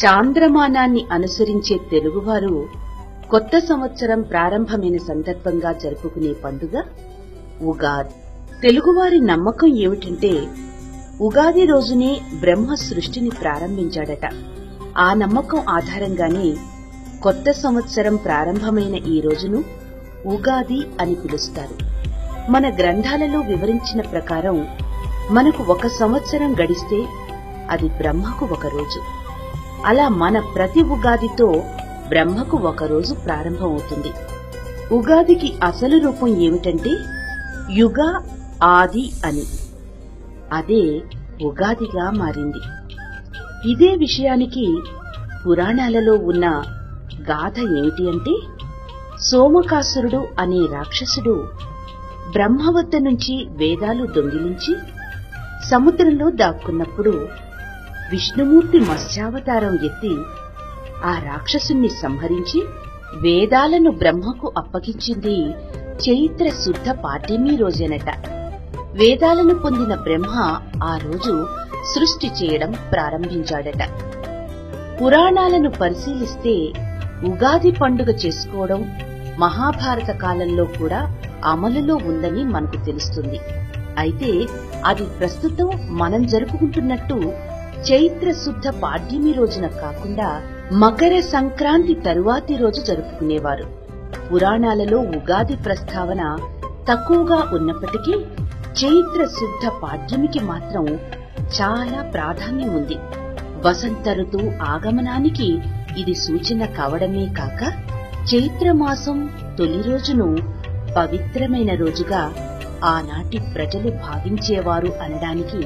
చాంద్రమానాన్ని అనుసరించే తెలుగువారు కొత్త సంవత్సరం ప్రారంభమైన సందర్భంగా జరుపుకునే పండుగ ఉగాది. తెలుగువారి నమ్మకం ఏమిటంటే ఉగాది రోజునే బ్రహ్మ సృష్టిని ప్రారంభించాడట. ఆ నమ్మకం ఆధారంగానే కొత్త సంవత్సరం ప్రారంభమైన ఈ రోజును ఉగాది అని పిలుస్తారు. మన గ్రంథాలలో వివరించిన ప్రకారం మనకు ఒక సంవత్సరం గడిస్తే అది బ్రహ్మకు ఒక రోజు. అలా మన ప్రతి ఉగాదితో బ్రహ్మకు ఒక రోజు ప్రారంభమవుతుంది. ఉగాదికి అసలు రూపం ఏమిటంటే యుగ ఆది అని. అదే ఉగాదిగా మారింది. ఇదే విషయానికి పురాణాలలో ఉన్న గాథ ఏమిటి అంటే, సోమకాసురుడు అనే రాక్షసుడు బ్రహ్మ వద్ద నుంచి వేదాలు దొంగిలించి సముద్రంలో దాక్కున్నప్పుడు విష్ణుమూర్తి మత్స్యావతారం ఎత్తి ఆ రాక్షసుణ్ణి సంహరించి వేదాలను బ్రహ్మకు అప్పగించింది చైత్ర శుద్ధ పాడ్యమి రోజేనట. వేదాలను పొందిన బ్రహ్మ ఆ రోజు సృష్టి చేయడం ప్రారంభించాడట. పురాణాలను పరిశీలిస్తే ఉగాది పండుగ చేసుకోవడం మహాభారత కాలంలో కూడా అమలులో ఉందని మనకు తెలుస్తుంది. అయితే అది ప్రస్తుతం మనం జరుపుకుంటున్నట్టు చైత్ర శుద్ధ పాడ్యమి రోజున కాకుండా మకర సంక్రాంతి తరువాతి రోజు జరుపుకునేవారు. పురాణాలలో ఉగాది ప్రస్తావన తక్కువగా ఉన్నప్పటికీ చైత్ర శుద్ధ పాడ్యమికి మాత్రం చాలా ప్రాధాన్యం ఉంది. వసంత ఋతువు ఆగమనానికి ఇది సూచన కావడమే కాక చైత్రమాసం తొలి రోజును పవిత్రమైన రోజుగా ఆనాటి ప్రజలు భావించేవారు అనడానికి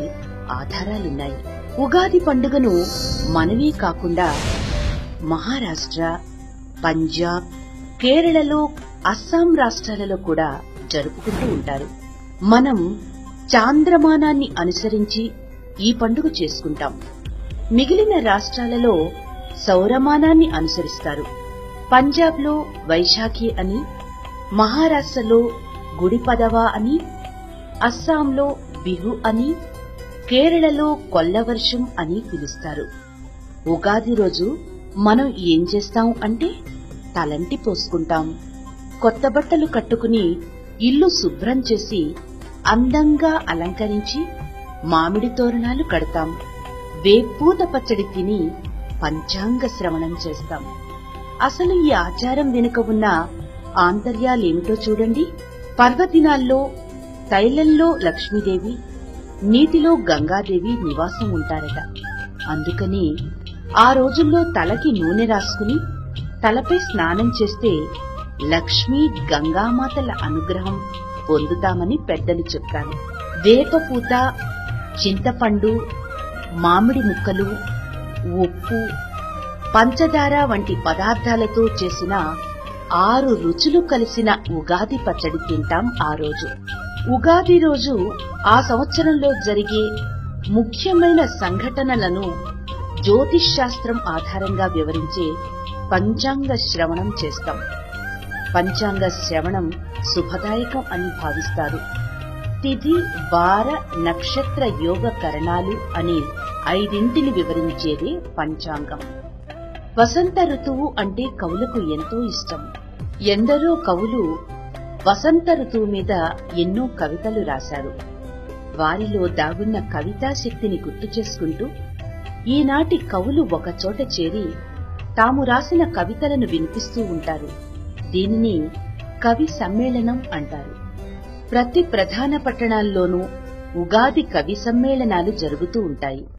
ఆధారాలున్నాయి. ఉగాది పండుగను మనమే కాకుండా మహారాష్ట్ర, పంజాబ్, కేరళలో, అస్సాం రాష్ట్రాలలో కూడా జరుపుకుంటూ ఉంటారు. మనం చాంద్రమానాన్ని అనుసరించి ఈ పండుగ చేసుకుంటాం. మిగిలిన రాష్ట్రాలలో సౌరమానాన్ని అనుసరిస్తారు. పంజాబ్లో వైశాఖి అని, మహారాష్ట్రలో గుడి పదవా అని, అస్సాంలో బిహు అని, కేరళలో కొల్లవర్షం అని పిలుస్తారు. ఉగాది రోజు మనం ఏం చేస్తాం అంటే తలంటి పోసుకుంటాం. కొత్త బట్టలు కట్టుకుని ఇల్లు శుభ్రం చేసి అందంగా అలంకరించి మామిడి తోరణాలు కడతాం. వేపూత పచ్చడి తిని పంచాంగ శ్రవణం చేస్తాం. అసలు ఈ ఆచారం వెనుక ఉన్న ఆంతర్యాలేమిటో చూడండి. పర్వదినాల్లో తైలంలో లక్ష్మీదేవి, నీటిలో గంగాదేవి నివాసం ఉంటారట. అందుకని ఆ రోజుల్లో తలకి నూనె రాసుకుని తలపై స్నానం చేస్తే లక్ష్మీ గంగామాతల అనుగ్రహం పొందుతామని పెద్దలు చెప్తారు. వేపపూత, చింతపండు, మామిడి ముక్కలు, ఉప్పు, పంచదార వంటి పదార్థాలతో చేసిన 6 రుచులు కలిసిన ఉగాది పచ్చడి తింటాం ఆ రోజు. ఉగాది రోజు ఆ సంవత్సరంలో జరిగే ముఖ్యమైన సంఘటనలను జ్యోతిష్ శాస్త్రం ఆధారంగా వివరించే పంచాంగ శ్రవణం చేస్తాం. పంచాంగ శ్రవణం శుభదాయకం అని భావిస్తారు. తిథి, వార, నక్షత్ర, యోగ కరణాలు అనే 5 వివరించేదే పంచాంగం. వసంత ఋతువు అంటే కవులకు ఎంతో ఇష్టం. ఎందరో కవులు వసంత ఋతువు మీద ఎన్నో కవితలు రాశారు. వారిలో దాగున్న కవితా శక్తిని గుర్తు చేసుకుంటూ ఈనాటి కవులు ఒకచోట చేరి తాము రాసిన కవితలను వినిపిస్తూ ఉంటారు. దీనిని కవి సమ్మేళనం అంటారు. ప్రతి ప్రధాన పట్టణాల్లోనూ ఉగాది కవి సమ్మేళనాలు జరుగుతూ ఉంటాయి.